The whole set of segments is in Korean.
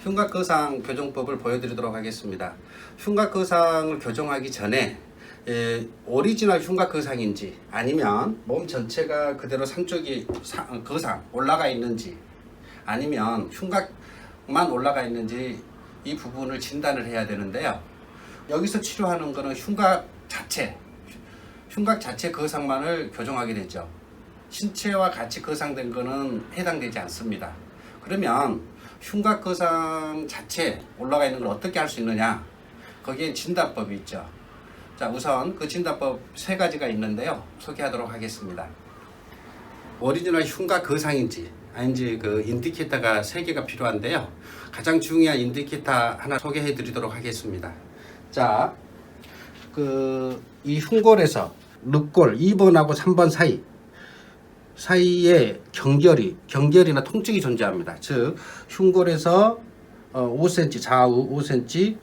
흉곽거상 교정법을 보여드리도록 하겠습니다. 흉곽거상을 교정하기 전에 오리지널 흉곽거상인지 아니면 몸 전체가 그대로 상쪽이 거상 올라가 있는지 아니면 흉곽만 올라가 있는지 이 부분을 진단을 해야 되는데요. 여기서 치료하는 것은 흉곽 자체 거상만을 교정하게 되죠. 신체와 같이 거상된 것은 해당되지 않습니다. 그러면 흉곽 거상 자체 올라가 있는 걸 어떻게 할 수 있느냐? 거기에 진단법이 있죠. 자, 우선 그 진단법 세 가지가 있는데요. 소개하도록 하겠습니다. 오리지널 흉곽 거상인지 아닌지 그 인디케이터가 3개가 필요한데요. 가장 중요한 인디케이터 하나 소개해 드리도록 하겠습니다. 자, 이 흉골에서 늑골 2번하고 3번 사이에 경결이나 통증이 존재합니다. 즉 흉골에서 5cm 좌우 5cm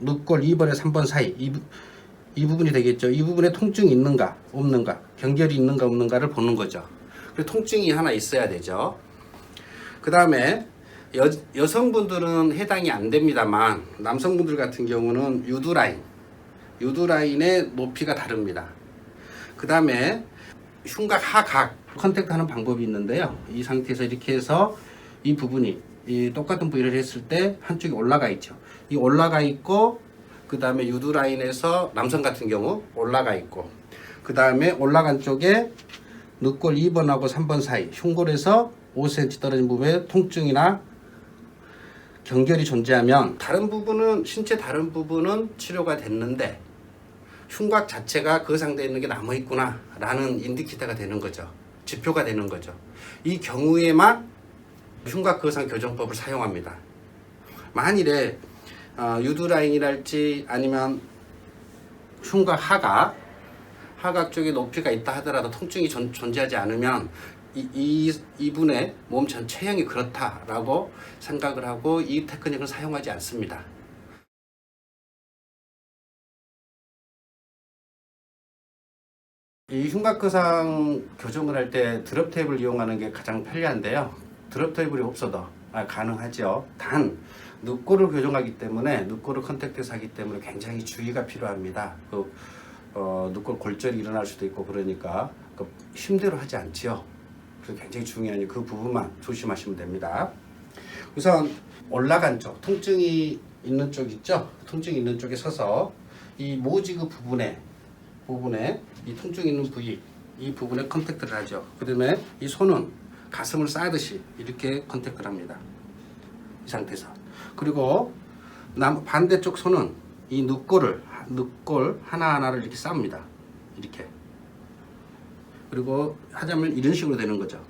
늑골 2번에 3번 사이 이 부분이 되겠죠. 이 부분에 통증이 있는가 없는가, 경결이 있는가 없는가를 보는 거죠. 그리고 통증이 하나 있어야 되죠. 그 다음에 여성분들은 해당이 안 됩니다만 남성분들 같은 경우는 유두라인의 높이가 다릅니다. 그 다음에 흉곽 하각 컨택트하는 방법이 있는데요. 이 상태에서 이렇게 해서 이 부분이 이 똑같은 부위를 했을 때 한쪽이 올라가 있죠. 이 올라가 있고 그 다음에 유두라인에서 남성 같은 경우 올라가 있고 그 다음에 올라간 쪽에 늑골 2번하고 3번 사이 흉골에서 5cm 떨어진 부분에 통증이나 경결이 존재하면 신체 다른 부분은 치료가 됐는데 흉곽 자체가 거상되어 있는 게 남아있구나 라는 인디케이터가 되는 거죠. 지표가 되는 거죠. 이 경우에만 흉곽 거상 교정법을 사용합니다. 만일에 유두라인이랄지 아니면 흉곽 하각 쪽에 높이가 있다 하더라도 통증이 존재하지 않으면 이분의 몸 전체형이 그렇다라고 생각을 하고 이 테크닉을 사용하지 않습니다. 이 흉곽거상 교정을 할 때 드롭 테이프를 이용하는 게 가장 편리한데요. 드롭 테이프가 없어도 가능하죠. 단 늑골을 교정하기 때문에 늑골을 컨택트해서 하기 때문에 굉장히 주의가 필요합니다. 늑골 골절이 일어날 수도 있고 그러니까 힘대로 하지 않지요. 그래서 굉장히 중요하니 그 부분만 조심하시면 됩니다. 우선 올라간 쪽, 통증이 있는 쪽 있죠? 통증이 있는 쪽에 서서 이 모지그 부분에 이 통증 있는 부위, 이 부분에 컨택트를 하죠. 그 다음에 이 손은 가슴을 싸듯이 이렇게 컨택트를 합니다. 이 상태에서. 그리고 반대쪽 손은 이 늑골 하나하나를 이렇게 쌉니다. 이렇게. 그리고 하자면 이런 식으로 되는 거죠.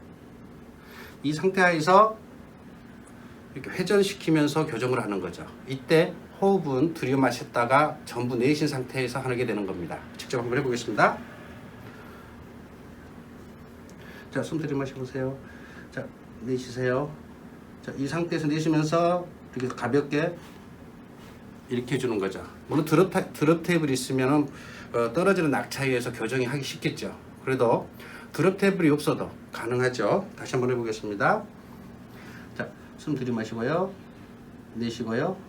이 상태 하에서 이렇게 회전시키면서 교정을 하는 거죠. 이때 호흡은 들이마셨다가 전부 내쉰 상태에서 하게 되는 겁니다. 직접 한번 해보겠습니다. 자, 숨 들이마셔보세요. 자, 내쉬세요. 자, 이 상태에서 내쉬면서 이렇게 가볍게 이렇게 해주는 거죠. 물론 드롭 테이블이 있으면 떨어지는 낙차에 의해서 교정이 하기 쉽겠죠. 그래도 드롭 테이블이 없어도 가능하죠. 다시 한번 해보겠습니다. 자, 숨 들이마시고요. 내쉬고요.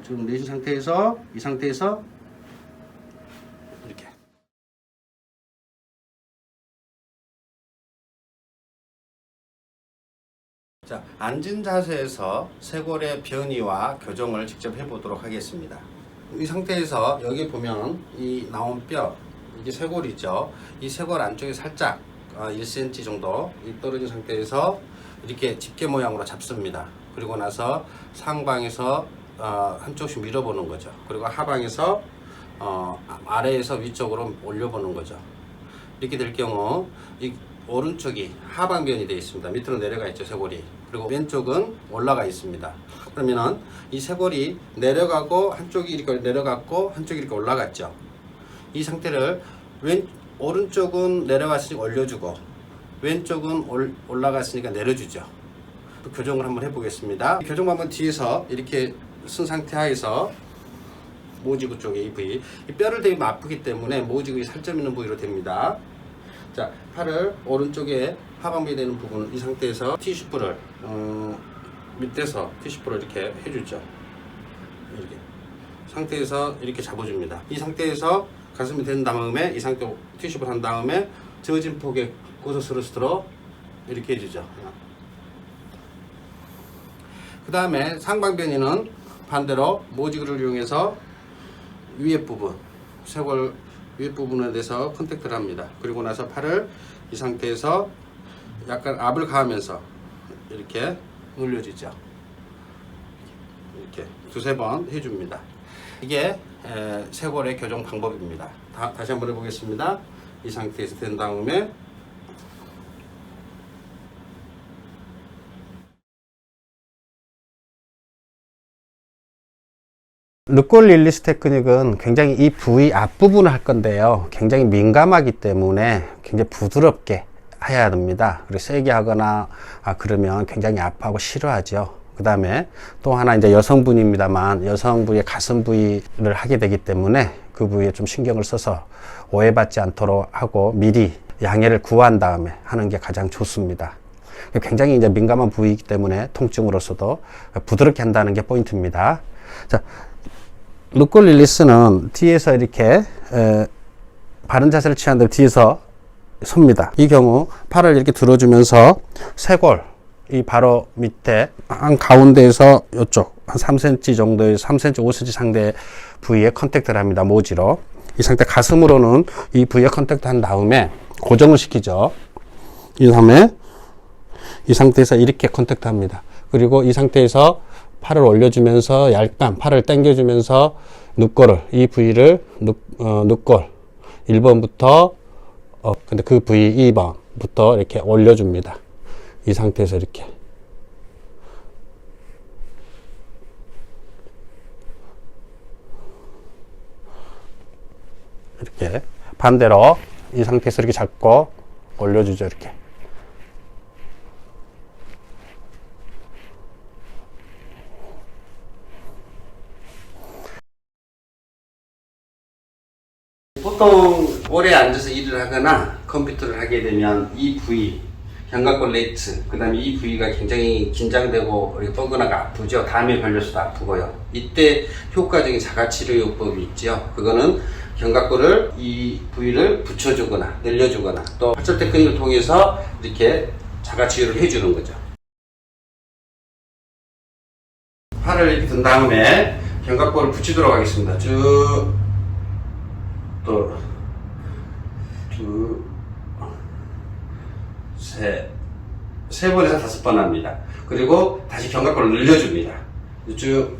지금 내쉬는 상태에서 이 상태에서 이렇게 자, 앉은 자세에서 쇄골의 변이와 교정을 직접 해보도록 하겠습니다. 이 상태에서 여기 보면 이 나온 뼈 이게 쇄골이죠. 이 쇄골 안쪽에 살짝 1cm 정도 떨어진 상태에서 이렇게 집게 모양으로 잡습니다. 그리고 나서 상방에서 한쪽씩 밀어보는 거죠. 그리고 하방에서 아래에서 위쪽으로 올려보는 거죠. 이렇게 될 경우 이 오른쪽이 하방변이 되어 있습니다. 밑으로 내려가 있죠, 쇄골이. 그리고 왼쪽은 올라가 있습니다. 그러면은 이 쇄골이 내려가고 한쪽이 이렇게 내려갔고 한쪽이 이렇게 올라갔죠. 이 상태를 오른쪽은 내려갔으니까 올려주고 왼쪽은 올라갔으니까 내려주죠. 또 교정을 한번 해보겠습니다. 교정 한번 뒤에서 이렇게 쓴 상태 하에서 모지구 쪽에 이 부위, 이 뼈를 대면 아프기 때문에 모지구에 살점 있는 부위로 됩니다. 자, 팔을 오른쪽에 하반부에 되는 부분 이 상태에서 티슈풀을 밑에서 푸시프로 이렇게 해주죠. 이렇게 상태에서 이렇게 잡아줍니다. 이 상태에서 가슴이 된 다음에 이 상태로 푸시프를 한 다음에 저어진 폭의 고소스러스트로 이렇게 해주죠. 그 다음에 상방변이는 반대로 모직을 이용해서 위에 부분, 쇄골 위에 부분에 대해서 컨택트를 합니다. 그리고 나서 팔을 이 상태에서 약간 압을 가하면서 이렇게 눌려주죠. 이렇게 두세 번 해줍니다. 이게 쇄골의 교정 방법입니다. 다시 한번 해보겠습니다. 이 상태에서 된 다음에 르꼴 릴리스 테크닉은 굉장히 이 부위 앞부분을 할 건데요. 굉장히 민감하기 때문에 굉장히 부드럽게 해야 됩니다. 그리고 세게 하거나 그러면 굉장히 아파하고 싫어하죠. 그 다음에 또 하나 이제 여성분입니다만 여성부의 가슴 부위를 하게 되기 때문에 그 부위에 좀 신경을 써서 오해받지 않도록 하고 미리 양해를 구한 다음에 하는 게 가장 좋습니다. 굉장히 이제 민감한 부위이기 때문에 통증으로서도 부드럽게 한다는 게 포인트입니다. 자, 르꼴 릴리스는 뒤에서 이렇게 바른 자세를 취한 다음에 뒤에서 섭니다. 이 경우 팔을 이렇게 들어주면서 쇄골 이 바로 밑에 한 가운데에서 이쪽 한 3cm 정도의 3cm 5cm 상대 부위에 컨택트를 합니다. 모지로 이 상태 가슴으로는 이 부위에 컨택트 한 다음에 고정을 시키죠. 이 다음에 이 상태에서 이렇게 컨택트 합니다. 그리고 이 상태에서 팔을 올려주면서 약간 팔을 당겨주면서 늑골을 이 부위를 늑골 1번부터 근데 그 부위 2번부터 이렇게 올려줍니다. 이 상태에서 이렇게 반대로 이 상태에서 이렇게 잡고 올려주죠. 이렇게 보통 오래 앉아서 일을 하거나 컴퓨터를 하게 되면 이 부위, 견갑골 레이트, 그 다음에 이 부위가 굉장히 긴장되고 뻐근하고 아프죠. 담에 걸려서도 아프고요. 이때 효과적인 자가치료요법이 있죠. 그거는 견갑골을 이 부위를 붙여주거나 늘려주거나 또 화철 테크닉을 통해서 이렇게 자가치료를 해주는 거죠. 팔을 이렇게 든 다음에 견갑골을 붙이도록 하겠습니다. 쭉 또 둘, 세 번에서 5번 합니다. 그리고 다시 견갑골을 늘려줍니다. 쭉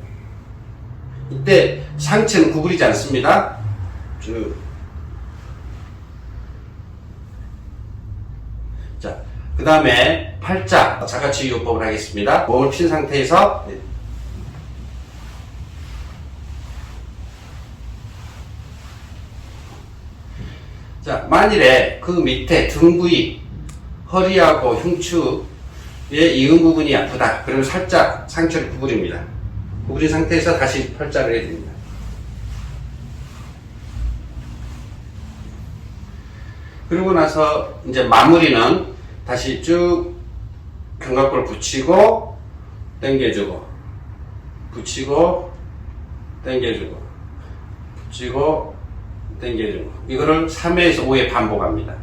이때 상체는 구부리지 않습니다. 쭉 자, 그 다음에 팔자 자가치유요법을 하겠습니다. 몸을 핀 상태에서 자, 만일에 그 밑에 등 부위, 허리하고 흉추의 이은 부분이 아프다. 그러면 살짝 상체를 구부립니다. 구부린 상태에서 다시 팔자를 해야 됩니다. 그리고 나서 이제 마무리는 다시 쭉 견갑골을 붙이고 당겨주고 붙이고 당겨주고 붙이고 당겨주고 이거를 3회에서 5회 반복합니다.